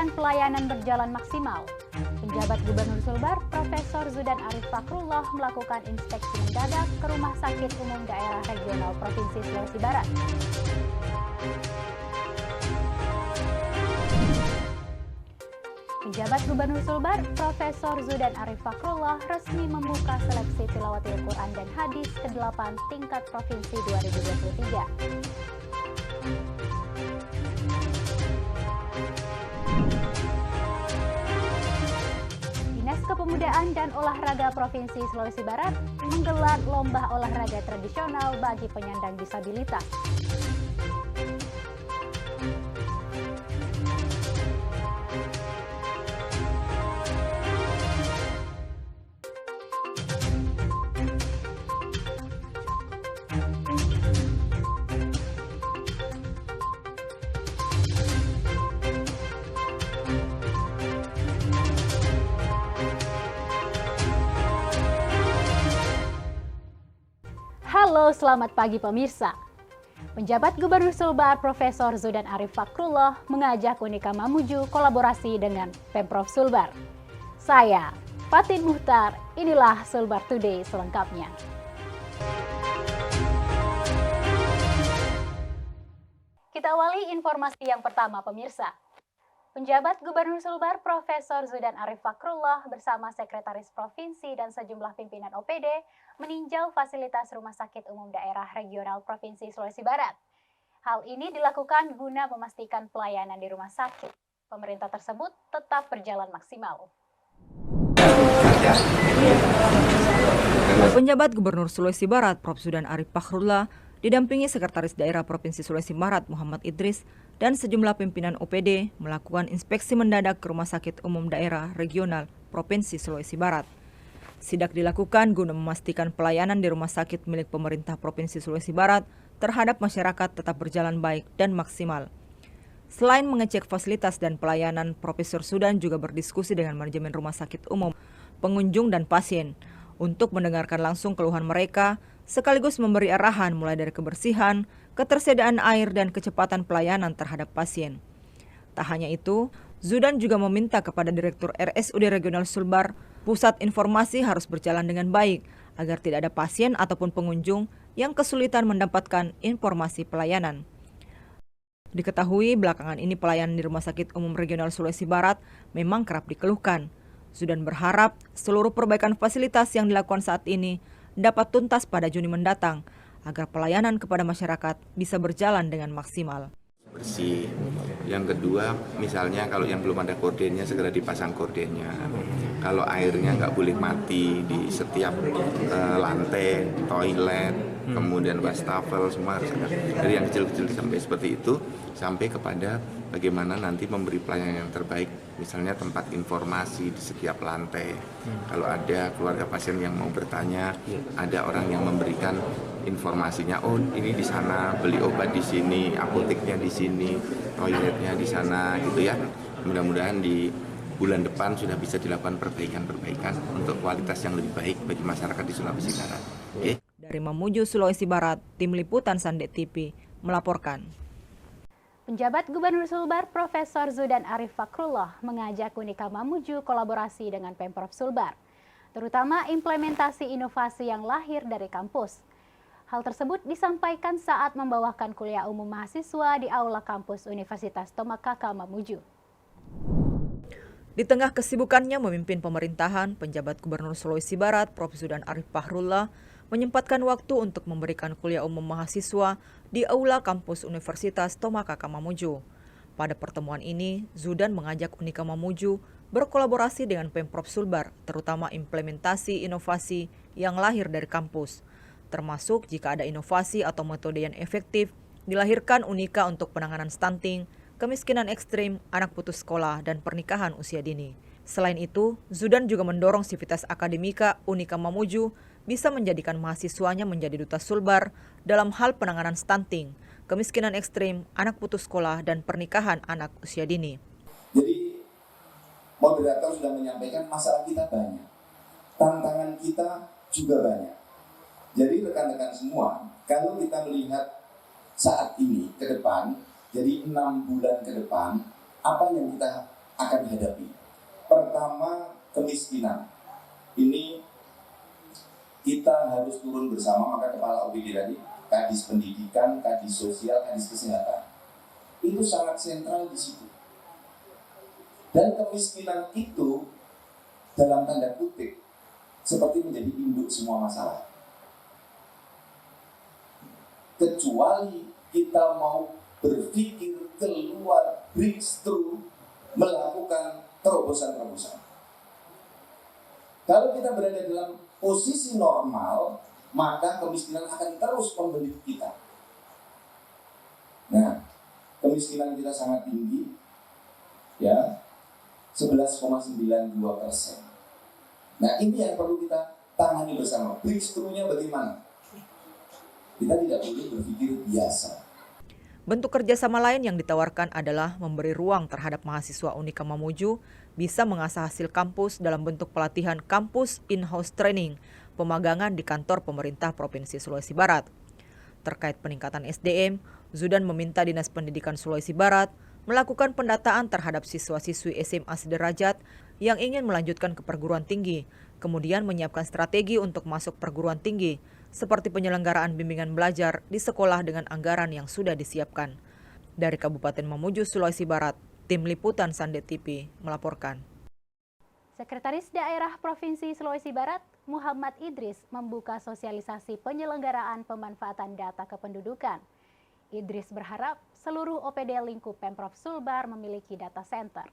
memastikan pelayanan berjalan maksimal. Penjabat Gubernur Sulbar, Profesor Zudan Arif Fakrullah melakukan inspeksi mendadak ke Rumah Sakit Umum Daerah Regional Provinsi Sulawesi Barat. Penjabat Gubernur Sulbar, Profesor Zudan Arif Fakrullah resmi membuka seleksi tilawatil Quran dan Hadis ke-8 tingkat Provinsi 2023. Dinas Kepemudaan dan Olahraga Provinsi Sulawesi Barat menggelar lomba olahraga tradisional bagi penyandang disabilitas. Halo, selamat pagi pemirsa. Penjabat Gubernur Sulbar Profesor Zudan Arif Fakrullah mengajak Unika Mamuju kolaborasi dengan Pemprov Sulbar. Saya, Fatin Muhtar, inilah Sulbar Today selengkapnya. Kita awali informasi yang pertama pemirsa. Penjabat Gubernur Sulbar Profesor Zudan Arif Fakrullah bersama Sekretaris Provinsi dan sejumlah pimpinan OPD meninjau fasilitas Rumah Sakit Umum Daerah Regional Provinsi Sulawesi Barat. Hal ini dilakukan guna memastikan pelayanan di rumah sakit pemerintah tersebut tetap berjalan maksimal. Penjabat Gubernur Sulawesi Barat Prof. Zudan Arif Fakrullah didampingi Sekretaris Daerah Provinsi Sulawesi Barat Muhammad Idris dan sejumlah pimpinan OPD melakukan inspeksi mendadak ke Rumah Sakit Umum Daerah Regional Provinsi Sulawesi Barat. Sidak dilakukan guna memastikan pelayanan di rumah sakit milik pemerintah Provinsi Sulawesi Barat terhadap masyarakat tetap berjalan baik dan maksimal. Selain mengecek fasilitas dan pelayanan, Profesor Zudan juga berdiskusi dengan manajemen rumah sakit umum, pengunjung dan pasien untuk mendengarkan langsung keluhan mereka, sekaligus memberi arahan mulai dari kebersihan, ketersediaan air, dan kecepatan pelayanan terhadap pasien. Tak hanya itu, Zudan juga meminta kepada Direktur RSUD Regional Sulbar, pusat informasi harus berjalan dengan baik agar tidak ada pasien ataupun pengunjung yang kesulitan mendapatkan informasi pelayanan. Diketahui belakangan ini pelayanan di Rumah Sakit Umum Regional Sulawesi Barat memang kerap dikeluhkan. Zudan berharap seluruh perbaikan fasilitas yang dilakukan saat ini dapat tuntas pada Juni mendatang agar pelayanan kepada masyarakat bisa berjalan dengan maksimal. Bersih. Yang kedua, misalnya kalau yang belum ada gordennya segera dipasang gordennya. Kalau airnya nggak boleh mati di setiap lantai, toilet, kemudian wastafel, semua harus ada. Dari yang kecil-kecil sampai seperti itu, sampai kepada bagaimana nanti memberi pelayanan yang terbaik. Misalnya tempat informasi di setiap lantai. Kalau ada keluarga pasien yang mau bertanya, ada orang yang memberikan informasinya. Oh, ini di sana, beli obat di sini, apoteknya di sini, toiletnya di sana, gitu ya. Mudah-mudahan di bulan depan sudah bisa dilakukan perbaikan-perbaikan untuk kualitas yang lebih baik bagi masyarakat di Sulawesi Barat. Okay? Dari Mamuju, Sulawesi Barat, Tim Liputan Sandet TV melaporkan. Penjabat Gubernur Sulbar Profesor Zudan Arif Fakrullah mengajak Unika Mamuju kolaborasi dengan Pemprov Sulbar, terutama implementasi inovasi yang lahir dari kampus. Hal tersebut disampaikan saat membawakan kuliah umum mahasiswa di Aula Kampus Universitas Tomakaka Mamuju. Di tengah kesibukannya memimpin pemerintahan, penjabat Gubernur Sulawesi Barat Prof. Zudan Arif Fakrullah menyempatkan waktu untuk memberikan kuliah umum mahasiswa di Aula Kampus Universitas Tomakaka Mamuju. Pada pertemuan ini, Zudan mengajak Unika Mamuju berkolaborasi dengan Pemprov Sulbar, terutama implementasi inovasi yang lahir dari kampus. Termasuk jika ada inovasi atau metode yang efektif, dilahirkan Unika untuk penanganan stunting, kemiskinan ekstrim, anak putus sekolah, dan pernikahan usia dini. Selain itu, Zudan juga mendorong sivitas akademika Unika Mamuju bisa menjadikan mahasiswanya menjadi duta Sulbar dalam hal penanganan stunting, kemiskinan ekstrim, anak putus sekolah, dan pernikahan anak usia dini. Jadi, moderator sudah menyampaikan masalah kita banyak, tantangan kita juga banyak. Jadi rekan-rekan semua, kalau kita melihat saat ini ke depan, jadi 6 bulan ke depan, apa yang kita akan hadapi. Pertama, kemiskinan. Ini kita harus turun bersama, maka Kepala OPD tadi, Kadis Pendidikan, Kadis Sosial, Kadis Kesehatan, itu sangat sentral di situ. Dan kemiskinan itu, dalam tanda kutip, seperti menjadi induk semua masalah. Kecuali kita mau berpikir keluar, breakthrough, melakukan terobosan-terobosan. Kalau kita berada dalam posisi normal, maka kemiskinan akan terus membelit kita. Nah, kemiskinan kita sangat tinggi, ya, 11,92%. Nah, ini yang perlu kita tangani bersama. Breakthrough-nya bagaimana? Kita tidak boleh berpikir biasa. Bentuk kerjasama lain yang ditawarkan adalah memberi ruang terhadap mahasiswa Unika Mamuju bisa mengasah hasil kampus dalam bentuk pelatihan kampus in-house training, pemagangan di kantor pemerintah Provinsi Sulawesi Barat. Terkait peningkatan SDM, Zudan meminta Dinas Pendidikan Sulawesi Barat melakukan pendataan terhadap siswa-siswi SMA sederajat yang ingin melanjutkan ke perguruan tinggi, kemudian menyiapkan strategi untuk masuk perguruan tinggi, seperti penyelenggaraan bimbingan belajar di sekolah dengan anggaran yang sudah disiapkan. Dari Kabupaten Mamuju, Sulawesi Barat, Tim Liputan Sandet TV melaporkan. Sekretaris Daerah Provinsi Sulawesi Barat, Muhammad Idris, membuka sosialisasi penyelenggaraan pemanfaatan data kependudukan. Idris berharap seluruh OPD lingkup Pemprov Sulbar memiliki data center.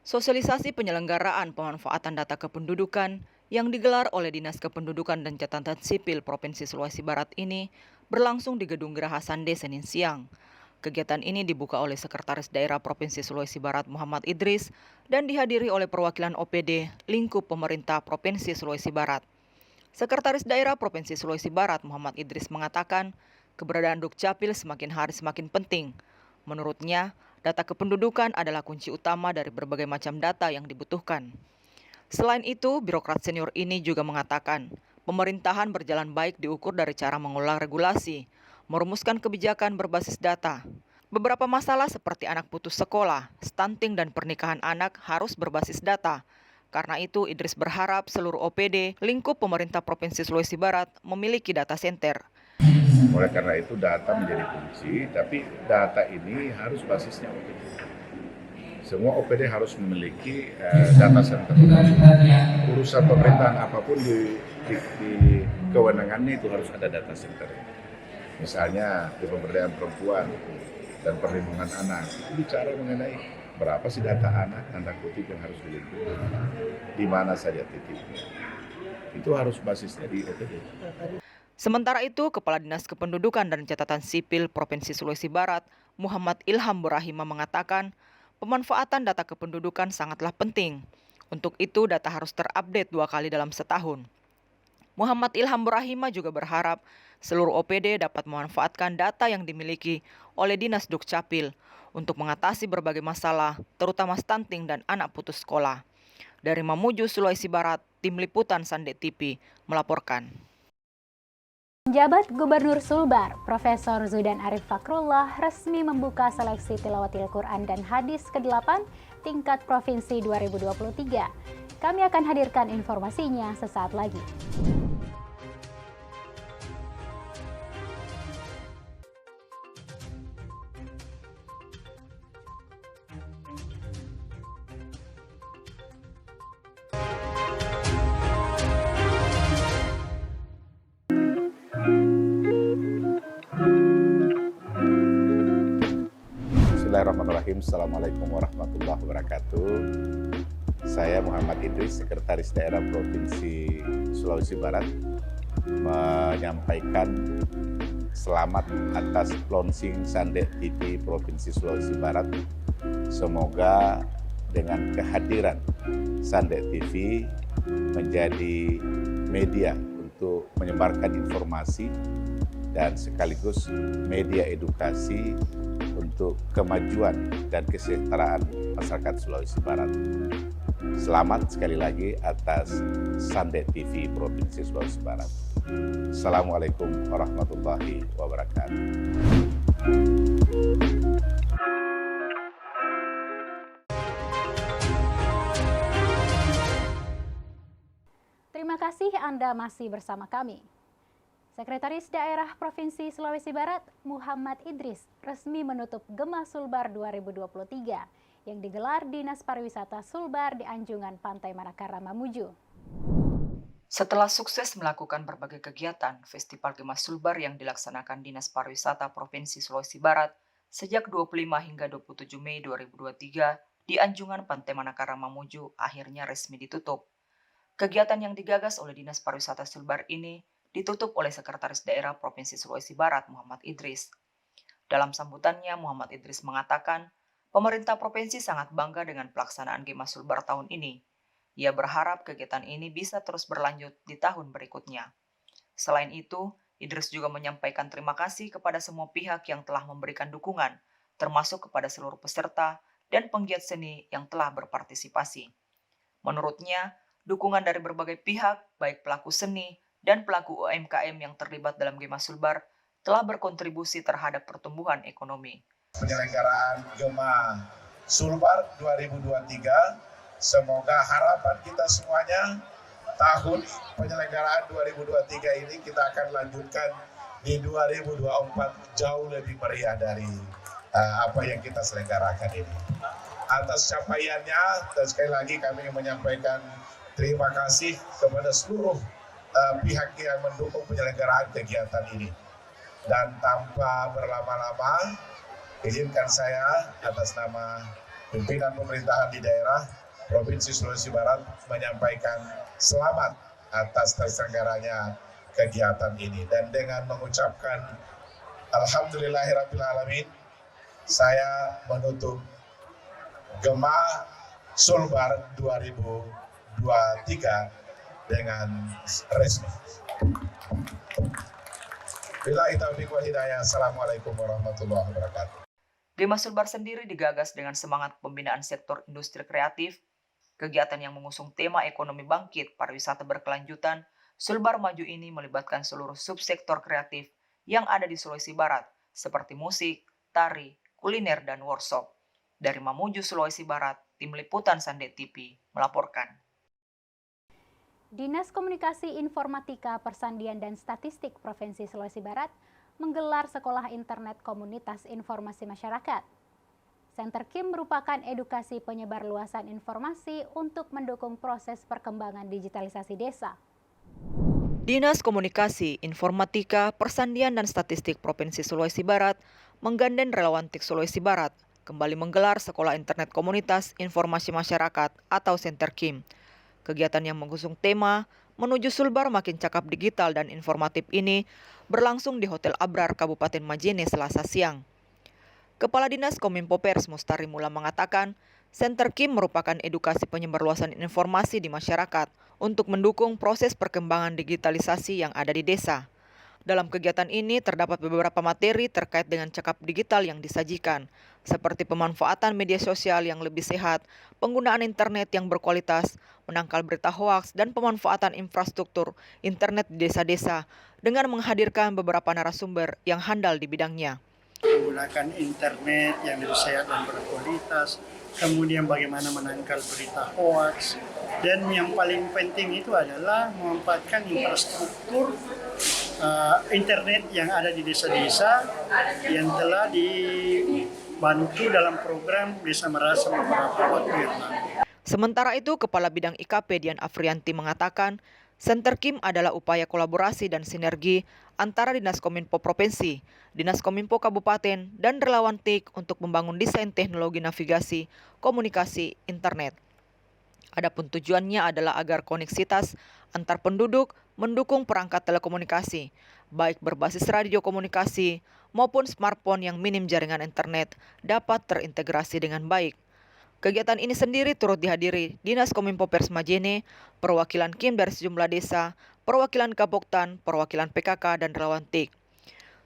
Sosialisasi penyelenggaraan pemanfaatan data kependudukan yang digelar oleh Dinas Kependudukan dan Catatan Sipil Provinsi Sulawesi Barat ini berlangsung di Gedung Geraha Sande Senin siang. Kegiatan ini dibuka oleh Sekretaris Daerah Provinsi Sulawesi Barat Muhammad Idris dan dihadiri oleh perwakilan OPD lingkup pemerintah Provinsi Sulawesi Barat. Sekretaris Daerah Provinsi Sulawesi Barat Muhammad Idris mengatakan keberadaan Dukcapil semakin hari semakin penting. Menurutnya, data kependudukan adalah kunci utama dari berbagai macam data yang dibutuhkan. Selain itu, birokrat senior ini juga mengatakan pemerintahan berjalan baik diukur dari cara mengolah regulasi, merumuskan kebijakan berbasis data. Beberapa masalah seperti anak putus sekolah, stunting, dan pernikahan anak harus berbasis data. Karena itu, Idris berharap seluruh OPD lingkup pemerintah Provinsi Sulawesi Barat memiliki data center. Oleh karena itu data menjadi kunci, tapi data ini harus basisnya OPD. Semua OPD harus memiliki data center. Urusan pemerintahan apapun di kewenangannya itu harus ada data center. Misalnya di pemberdayaan perempuan dan perlindungan anak, itu bicara mengenai berapa sih data anak, tanda kutip yang harus dilindungi, di mana saja titiknya. Itu harus basisnya di OPD. Sementara itu, Kepala Dinas Kependudukan dan Catatan Sipil Provinsi Sulawesi Barat, Muhammad Ilham Burahima mengatakan, pemanfaatan data kependudukan sangatlah penting. Untuk itu, data harus terupdate 2 kali dalam setahun. Muhammad Ilham Burahima juga berharap seluruh OPD dapat memanfaatkan data yang dimiliki oleh Dinas Dukcapil untuk mengatasi berbagai masalah, terutama stunting dan anak putus sekolah. Dari Mamuju, Sulawesi Barat, Tim Liputan Sandet TV melaporkan. Penjabat Gubernur Sulbar, Profesor Zudan Arif Fakrullah resmi membuka seleksi tilawatil Quran dan hadis ke-8 tingkat Provinsi 2023. Kami akan hadirkan informasinya sesaat lagi. Bismillahirrahmanirrahim. Assalamualaikum warahmatullahi wabarakatuh. Saya Muhammad Idris, Sekretaris Daerah Provinsi Sulawesi Barat, menyampaikan selamat atas launching Sandet TV Provinsi Sulawesi Barat. Semoga dengan kehadiran Sandet TV menjadi media untuk menyebarkan informasi dan sekaligus media edukasi untuk kemajuan dan kesejahteraan masyarakat Sulawesi Barat. Selamat sekali lagi atas Sandet TV Provinsi Sulawesi Barat. Assalamualaikum warahmatullahi wabarakatuh. Terima kasih Anda masih bersama kami. Sekretaris Daerah Provinsi Sulawesi Barat, Muhammad Idris, resmi menutup Gema Sulbar 2023 yang digelar Dinas Pariwisata Sulbar di Anjungan Pantai Manakara Mamuju. Setelah sukses melakukan berbagai kegiatan, Festival Gema Sulbar yang dilaksanakan Dinas Pariwisata Provinsi Sulawesi Barat sejak 25 hingga 27 Mei 2023 di Anjungan Pantai Manakara Mamuju akhirnya resmi ditutup. Kegiatan yang digagas oleh Dinas Pariwisata Sulbar ini ditutup oleh Sekretaris Daerah Provinsi Sulawesi Barat Muhammad Idris. Dalam sambutannya, Muhammad Idris mengatakan, pemerintah provinsi sangat bangga dengan pelaksanaan Gema Sulbar tahun ini. Ia berharap kegiatan ini bisa terus berlanjut di tahun berikutnya. Selain itu, Idris juga menyampaikan terima kasih kepada semua pihak yang telah memberikan dukungan, termasuk kepada seluruh peserta dan penggiat seni yang telah berpartisipasi. Menurutnya, dukungan dari berbagai pihak, baik pelaku seni dan pelaku UMKM yang terlibat dalam Gema Sulbar, telah berkontribusi terhadap pertumbuhan ekonomi. Penyelenggaraan Gema Sulbar 2023, semoga harapan kita semuanya tahun penyelenggaraan 2023 ini kita akan lanjutkan di 2024 jauh lebih meriah dari apa yang kita selenggarakan ini. Atas capaiannya, dan sekali lagi kami menyampaikan terima kasih kepada seluruh pihak yang mendukung penyelenggaraan kegiatan ini. Dan tanpa berlama-lama, izinkan saya atas nama pimpinan pemerintahan di daerah Provinsi Sulawesi Barat menyampaikan selamat atas terselenggaranya kegiatan ini. Dan dengan mengucapkan Alhamdulillahirrahmanirrahim, saya menutup Gema Sulbar 2023 dengan resmi. Billahi taufiq wal hidayah. Assalamualaikum warahmatullahi wabarakatuh. Gema Sulbar sendiri digagas dengan semangat pembinaan sektor industri kreatif. Kegiatan yang mengusung tema ekonomi bangkit, pariwisata berkelanjutan, Sulbar Maju ini melibatkan seluruh subsektor kreatif yang ada di Sulawesi Barat, seperti musik, tari, kuliner, dan workshop. Dari Mamuju, Sulawesi Barat, Tim Liputan Sandet TV melaporkan. Dinas Komunikasi Informatika, Persandian dan Statistik Provinsi Sulawesi Barat menggelar Sekolah Internet Komunitas Informasi Masyarakat. Center Kim merupakan edukasi penyebar luasan informasi untuk mendukung proses perkembangan digitalisasi desa. Dinas Komunikasi, Informatika, Persandian dan Statistik Provinsi Sulawesi Barat menggandeng relawan TIK Sulawesi Barat kembali menggelar Sekolah Internet Komunitas Informasi Masyarakat atau Center Kim. Kegiatan yang mengusung tema Menuju Sulbar Makin Cakap Digital dan Informatif ini berlangsung di Hotel Abrar, Kabupaten Majene, Selasa siang. Kepala Dinas Kominfo Pers Mustari Mula mengatakan, Center Kim merupakan edukasi penyebarluasan informasi di masyarakat untuk mendukung proses perkembangan digitalisasi yang ada di desa. Dalam kegiatan ini terdapat beberapa materi terkait dengan cakap digital yang disajikan, seperti pemanfaatan media sosial yang lebih sehat, penggunaan internet yang berkualitas, menangkal berita hoaks, dan pemanfaatan infrastruktur internet di desa-desa dengan menghadirkan beberapa narasumber yang handal di bidangnya. Menggunakan internet yang lebih sehat dan berkualitas, kemudian bagaimana menangkal berita hoaks, dan yang paling penting itu adalah memanfaatkan infrastruktur internet yang ada di desa-desa yang telah dibantu dalam program Desa Merasa beberapa waktu yang lalu. Sementara itu, Kepala Bidang IKP Dian Afrianti mengatakan, Center Kim adalah upaya kolaborasi dan sinergi antara Dinas Kominfo Provinsi, Dinas Kominfo Kabupaten, dan relawan TIK untuk membangun desain teknologi navigasi komunikasi internet. Adapun tujuannya adalah agar koneksitas antar penduduk mendukung perangkat telekomunikasi, baik berbasis radio komunikasi maupun smartphone yang minim jaringan internet dapat terintegrasi dengan baik. Kegiatan ini sendiri turut dihadiri Dinas Kominfo Pers Majene, perwakilan Kim dari sejumlah desa, perwakilan Kapoktan, perwakilan PKK, dan relawan TIK.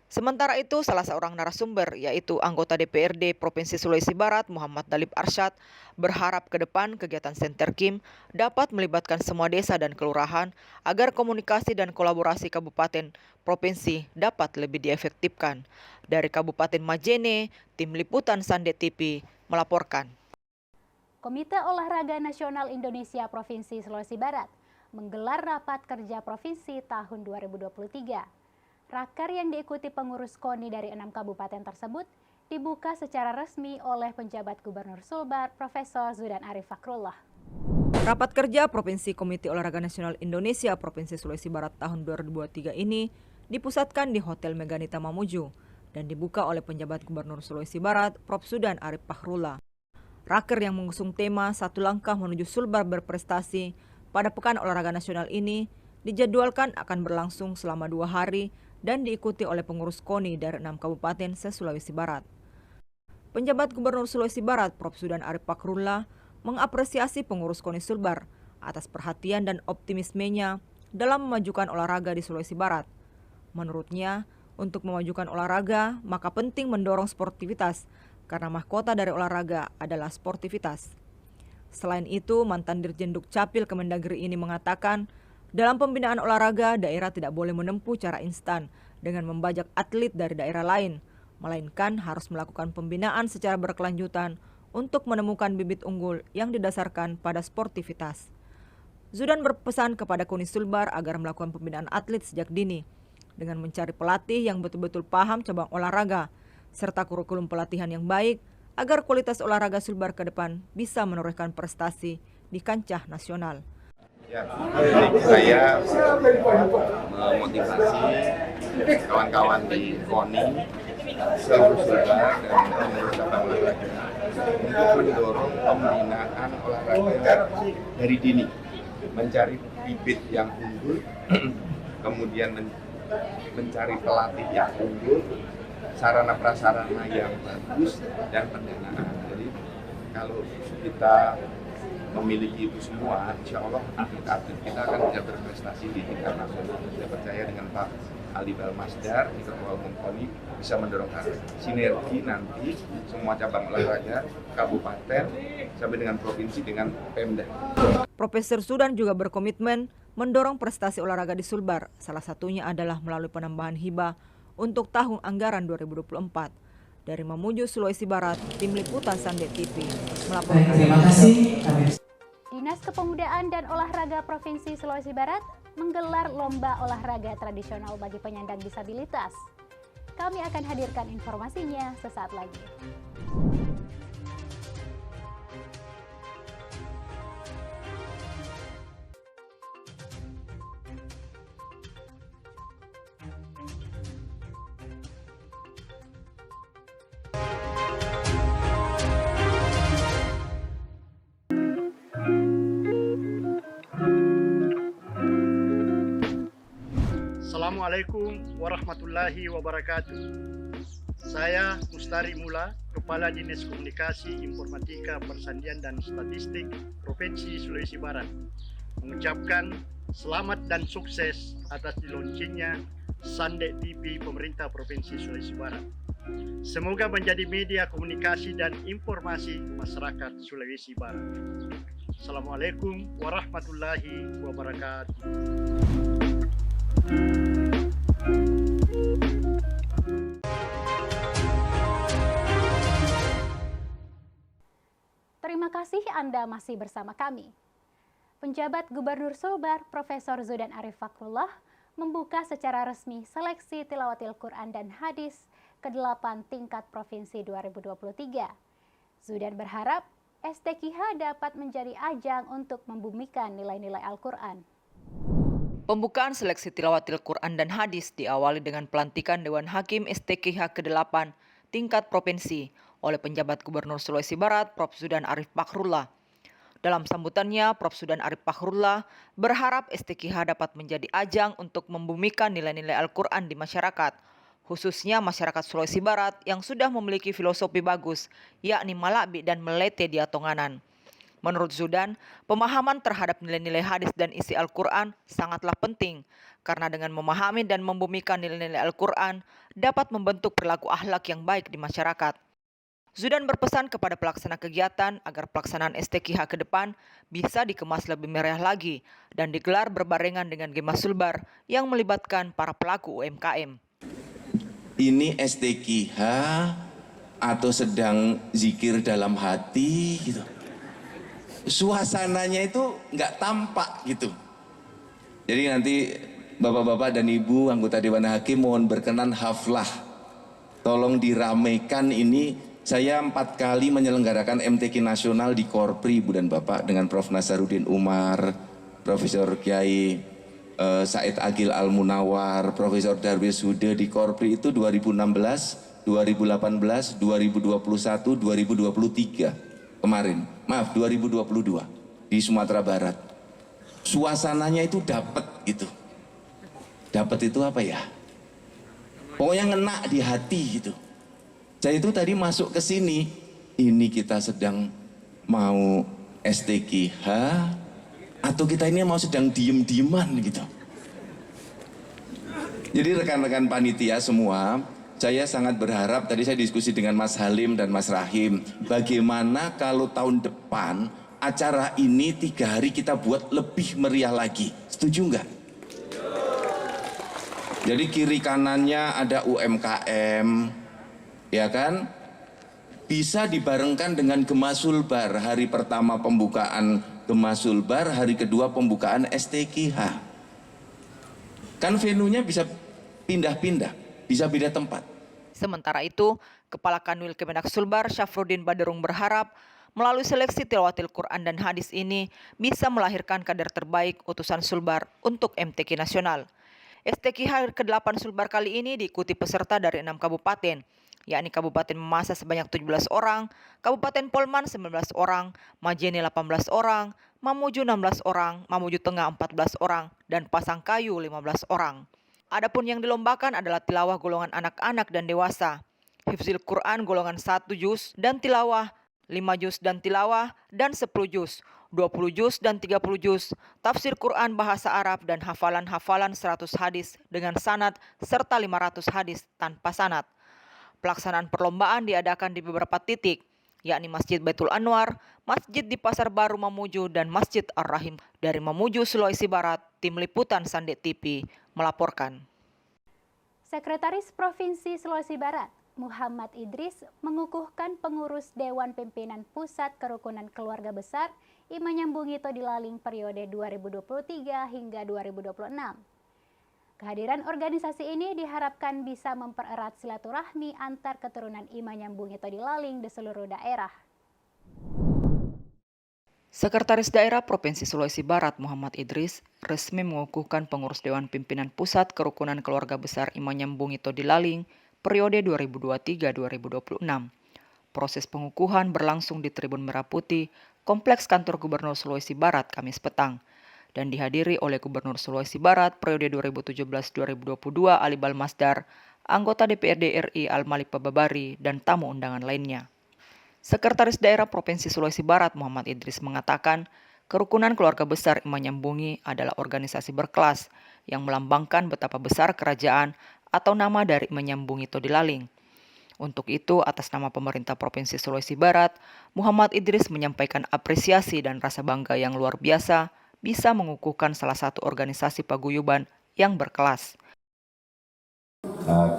Sementara itu, salah seorang narasumber, yaitu anggota DPRD Provinsi Sulawesi Barat Muhammad Dalip Arsyad, berharap ke depan kegiatan Center Kim dapat melibatkan semua desa dan kelurahan agar komunikasi dan kolaborasi kabupaten provinsi dapat lebih diefektifkan. Dari Kabupaten Majene, Tim Liputan Sandet TV melaporkan. Komite Olahraga Nasional Indonesia Provinsi Sulawesi Barat menggelar rapat kerja provinsi tahun 2023. Raker yang diikuti pengurus KONI dari 6 kabupaten tersebut dibuka secara resmi oleh penjabat Gubernur Sulbar, Profesor Zudan Arif Fakrullah. Rapat kerja Provinsi Komite Olahraga Nasional Indonesia Provinsi Sulawesi Barat tahun 2023 ini dipusatkan di Hotel Meganita Mamuju dan dibuka oleh penjabat Gubernur Sulawesi Barat, Prof. Zudan Arif Fakrullah. Raker yang mengusung tema Satu Langkah Menuju Sulbar Berprestasi pada Pekan Olahraga Nasional ini dijadwalkan akan berlangsung selama 2 hari dan diikuti oleh pengurus KONI dari 6 kabupaten se-Sulawesi Barat. Penjabat Gubernur Sulawesi Barat, Prof. Zudan Arif Fakrullah, mengapresiasi pengurus KONI Sulbar atas perhatian dan optimismenya dalam memajukan olahraga di Sulawesi Barat. Menurutnya, untuk memajukan olahraga, maka penting mendorong sportivitas, karena mahkota dari olahraga adalah sportivitas. Selain itu, mantan Dirjen Dukcapil Kemendagri ini mengatakan, dalam pembinaan olahraga, daerah tidak boleh menempuh cara instan dengan membajak atlet dari daerah lain, melainkan harus melakukan pembinaan secara berkelanjutan untuk menemukan bibit unggul yang didasarkan pada sportivitas. Zudan berpesan kepada KONI Sulbar agar melakukan pembinaan atlet sejak dini, dengan mencari pelatih yang betul-betul paham cabang olahraga, serta kurikulum pelatihan yang baik, agar kualitas olahraga Sulbar ke depan bisa menorehkan prestasi di kancah nasional. Ya, saya memotivasi kawan-kawan di KONI, seluruh Sulbar dan pengurus cabang olahraga untuk mendorong pembinaan olahraga dari dini, mencari bibit yang unggul, kemudian mencari pelatih yang unggul, sarana prasarana yang bagus, dan pendanaan. Jadi kalau kita memiliki itu semua, insya Allah atlet-atlet kita akan bisa berprestasi di tingkat nasional. Saya percaya dengan Pak Ali Balmasdar, Ketua Umum KONI, bisa mendorong sinergi nanti semua cabang olahraga, kabupaten, sampai dengan provinsi dengan Pemda. Profesor Zudan juga berkomitmen mendorong prestasi olahraga di Sulbar, salah satunya adalah melalui penambahan hibah untuk tahun anggaran 2024. Dari Mamuju, Sulawesi Barat, Tim Liputan Sandet TV melaporkan. Terima kasih. Dinas Kepemudaan dan Olahraga Provinsi Sulawesi Barat menggelar lomba olahraga tradisional bagi penyandang disabilitas. Kami akan hadirkan informasinya sesaat lagi. Assalamualaikum warahmatullahi wabarakatuh. Saya Mustari Mula, Kepala Dinas Komunikasi, Informatika, Persandian dan Statistik Provinsi Sulawesi Barat, mengucapkan selamat dan sukses atas diluncurnya Sandet TV Pemerintah Provinsi Sulawesi Barat. Semoga menjadi media komunikasi dan informasi masyarakat Sulawesi Barat. Assalamualaikum warahmatullahi wabarakatuh. Terima kasih Anda masih bersama kami. Penjabat Gubernur Sulbar, Profesor Zudan Arif Fakrullah, membuka secara resmi seleksi tilawatil Quran dan hadis ke-8 tingkat Provinsi 2023. Zudan berharap STQH dapat menjadi ajang untuk membumikan nilai-nilai Al-Quran. Pembukaan seleksi tilawatil Quran dan hadis diawali dengan pelantikan Dewan Hakim STQH ke-8 tingkat provinsi oleh penjabat Gubernur Sulawesi Barat, Prof. Zudan Arif Fakrullah. Dalam sambutannya, Prof. Zudan Arif Fakrullah berharap STQH dapat menjadi ajang untuk membumikan nilai-nilai Al-Quran di masyarakat, khususnya masyarakat Sulawesi Barat yang sudah memiliki filosofi bagus, yakni malabi dan melete di atonganan. Menurut Zudan, pemahaman terhadap nilai-nilai hadis dan isi Al-Quran sangatlah penting, karena dengan memahami dan membumikan nilai-nilai Al-Quran dapat membentuk perilaku akhlak yang baik di masyarakat. Zudan berpesan kepada pelaksana kegiatan agar pelaksanaan STQH ke depan bisa dikemas lebih meriah lagi dan digelar berbarengan dengan Gema Sulbar yang melibatkan para pelaku UMKM. Ini STQH atau sedang zikir dalam hati gitu. Suasananya itu nggak tampak gitu. Jadi nanti Bapak-bapak dan Ibu anggota Dewan Hakim mohon berkenan haflah. Tolong diramaikan ini. Saya 4 kali menyelenggarakan MTQ nasional di Korpri, Ibu dan Bapak, dengan Prof. Nasaruddin Umar, Profesor Kiai Said Agil Al-Munawar, Profesor Darwis Hude di Korpri itu 2016, 2018, 2021, 2023 kemarin. Maaf, 2022 di Sumatera Barat. Suasananya itu dapat gitu. Dapat itu apa ya? Pokoknya ngena di hati gitu. Saya itu tadi masuk ke sini, ini kita sedang mau STQH atau kita ini mau sedang diem-dieman gitu. Jadi rekan-rekan panitia semua, saya sangat berharap, tadi saya diskusi dengan Mas Halim dan Mas Rahim, bagaimana kalau tahun depan acara ini 3 hari kita buat lebih meriah lagi. Setuju nggak? Jadi kiri kanannya ada UMKM, ya kan? Bisa dibarengkan dengan Gemasulbar, hari pertama pembukaan Gemasulbar, hari kedua pembukaan STQH. Kan venunya bisa pindah-pindah, bisa beda tempat. Sementara itu, Kepala Kanwil Kemenak Sulbar Syafruddin Badarung berharap melalui seleksi tilawatil Quran dan hadis ini bisa melahirkan kader terbaik utusan Sulbar untuk MTQ nasional. STQH ke-8 Sulbar kali ini diikuti peserta dari 6 kabupaten, yakni Kabupaten Mamasa sebanyak 17 orang, Kabupaten Polman 19 orang, Majene 18 orang, Mamuju 16 orang, Mamuju Tengah 14 orang, dan Pasangkayu 15 orang. Adapun yang dilombakan adalah tilawah golongan anak-anak dan dewasa, hifzil Quran golongan 1 juz dan tilawah, 5 juz dan tilawah, dan 10 juz, 20 juz dan 30 juz, tafsir Quran bahasa Arab dan hafalan-hafalan 100 hadis dengan sanad serta 500 hadis tanpa sanad. Pelaksanaan perlombaan diadakan di beberapa titik, yakni Masjid Baitul Anwar, Masjid di Pasar Baru Mamuju, dan Masjid Ar-Rahim. Dari Mamuju, Sulawesi Barat, Tim Liputan Sandet TV melaporkan. Sekretaris Provinsi Sulawesi Barat, Muhammad Idris, mengukuhkan pengurus Dewan Pimpinan Pusat Kerukunan Keluarga Besar Imanyambung Ito di Laling periode 2023 hingga 2026. Kehadiran organisasi ini diharapkan bisa mempererat silaturahmi antar keturunan Imanyambung Ito di Laling di seluruh daerah. Sekretaris Daerah Provinsi Sulawesi Barat Muhammad Idris resmi mengukuhkan pengurus Dewan Pimpinan Pusat Kerukunan Keluarga Besar Imanyambung Ito di Laling periode 2023-2026. Proses pengukuhan berlangsung di Tribun Merah Putih, Kompleks Kantor Gubernur Sulawesi Barat Kamis petang, dan dihadiri oleh Gubernur Sulawesi Barat periode 2017-2022 Ali Balmasdar, anggota DPRD RI Al-Malik Pababari, dan tamu undangan lainnya. Sekretaris Daerah Provinsi Sulawesi Barat Muhammad Idris mengatakan, Kerukunan Keluarga Besar Imanyambungi adalah organisasi berkelas yang melambangkan betapa besar kerajaan atau nama dari Imanyambung Ito di Laling. Untuk itu, atas nama pemerintah Provinsi Sulawesi Barat, Muhammad Idris menyampaikan apresiasi dan rasa bangga yang luar biasa bisa mengukuhkan salah satu organisasi paguyuban yang berkelas.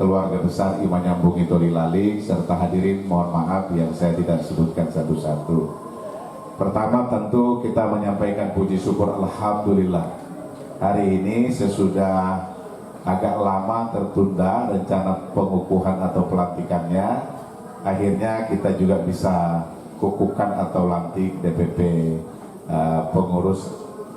Keluarga besar Imanyambung Ito di Laling serta hadirin, mohon maaf yang saya tidak sebutkan satu-satu. Pertama tentu kita menyampaikan puji syukur alhamdulillah. Hari ini sesudah agak lama tertunda rencana pengukuhan atau pelantikannya, akhirnya kita juga bisa kukuhkan atau lantik DPP pengurus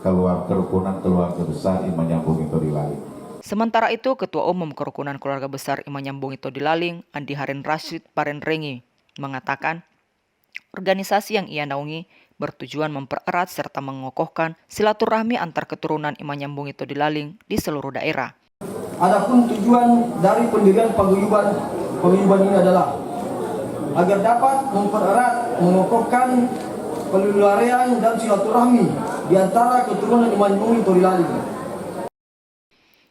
Kerukunan Keluarga Besar Imanyambung Ito di Laling. Sementara itu, Ketua Umum Kerukunan Keluarga Besar Imanyambung Ito di Laling, Andi Harin Rashid Parenrengi, mengatakan organisasi yang ia naungi bertujuan mempererat serta mengokohkan silaturahmi antar keturunan Imanyambung Ito di Laling di seluruh daerah. Adapun tujuan dari pendirian paguyuban ini adalah agar dapat mempererat, mengokohkan pelestarian dan silaturahmi di antara keturunan Imanyambung Ito di Laling.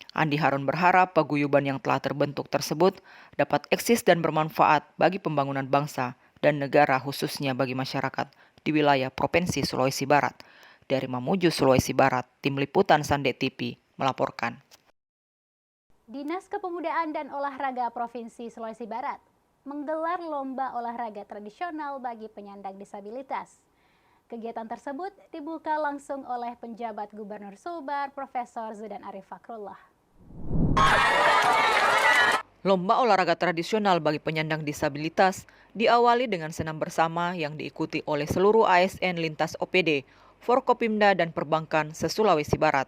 Andi Harun berharap paguyuban yang telah terbentuk tersebut dapat eksis dan bermanfaat bagi pembangunan bangsa dan negara, khususnya bagi masyarakat di wilayah Provinsi Sulawesi Barat. Dari Mamuju, Sulawesi Barat, Tim Liputan Sandet TV melaporkan. Dinas Kepemudaan dan Olahraga Provinsi Sulawesi Barat menggelar lomba olahraga tradisional bagi penyandang disabilitas. Kegiatan tersebut dibuka langsung oleh penjabat Gubernur Sulbar, Profesor Zudan Arif Fakrullah. Lomba olahraga tradisional bagi penyandang disabilitas diawali dengan senam bersama yang diikuti oleh seluruh ASN lintas OPD, Forkopimda dan Perbankan se-Sulawesi Barat.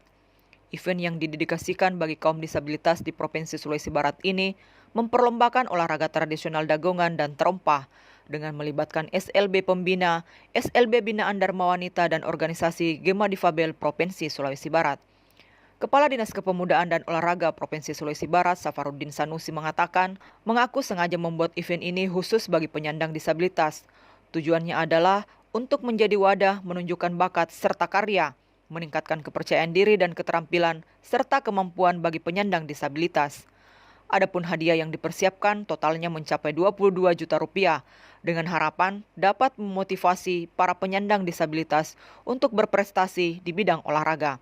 Event yang didedikasikan bagi kaum disabilitas di Provinsi Sulawesi Barat ini memperlombakan olahraga tradisional dagongan dan terempah dengan melibatkan SLB Pembina, SLB Binaan Dharma Wanita dan organisasi Gema Difabel Provinsi Sulawesi Barat. Kepala Dinas Kepemudaan dan Olahraga Provinsi Sulawesi Barat, Safaruddin Sanusi mengatakan, mengaku sengaja membuat event ini khusus bagi penyandang disabilitas. Tujuannya adalah untuk menjadi wadah menunjukkan bakat serta karya, meningkatkan kepercayaan diri dan keterampilan, serta kemampuan bagi penyandang disabilitas. Adapun hadiah yang dipersiapkan totalnya mencapai 22 juta rupiah, dengan harapan dapat memotivasi para penyandang disabilitas untuk berprestasi di bidang olahraga.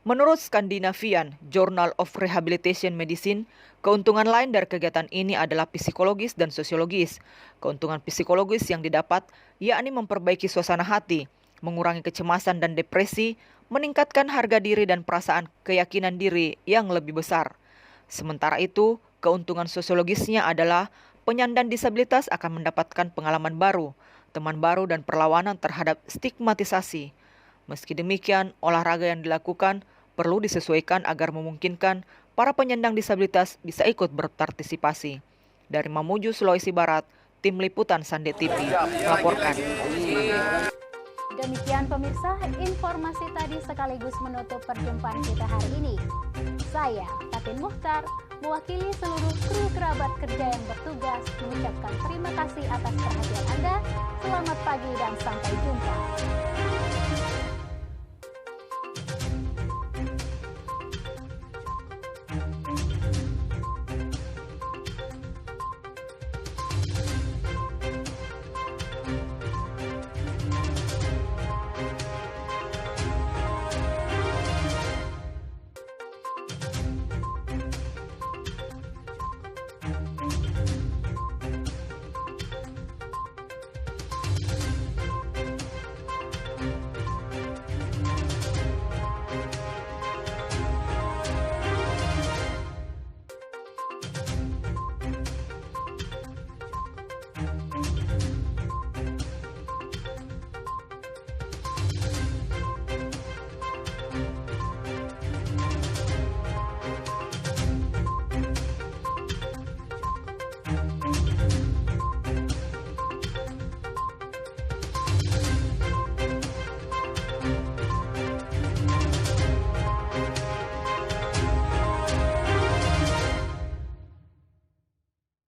Menurut Scandinavian Journal of Rehabilitation Medicine, keuntungan lain dari kegiatan ini adalah psikologis dan sosiologis. Keuntungan psikologis yang didapat yakni memperbaiki suasana hati, mengurangi kecemasan dan depresi, meningkatkan harga diri dan perasaan keyakinan diri yang lebih besar. Sementara itu, keuntungan sosiologisnya adalah penyandang disabilitas akan mendapatkan pengalaman baru, teman baru dan perlawanan terhadap stigmatisasi. Meski demikian, olahraga yang dilakukan perlu disesuaikan agar memungkinkan para penyandang disabilitas bisa ikut berpartisipasi. Dari Mamuju, Sulawesi Barat, Tim Liputan Sande TV melaporkan. Demikian pemirsa, informasi tadi sekaligus menutup perjumpaan kita hari ini. Saya, Tatin Muhtar, mewakili seluruh kru kerabat kerja yang bertugas mengucapkan terima kasih atas perhatian Anda. Selamat pagi dan sampai jumpa.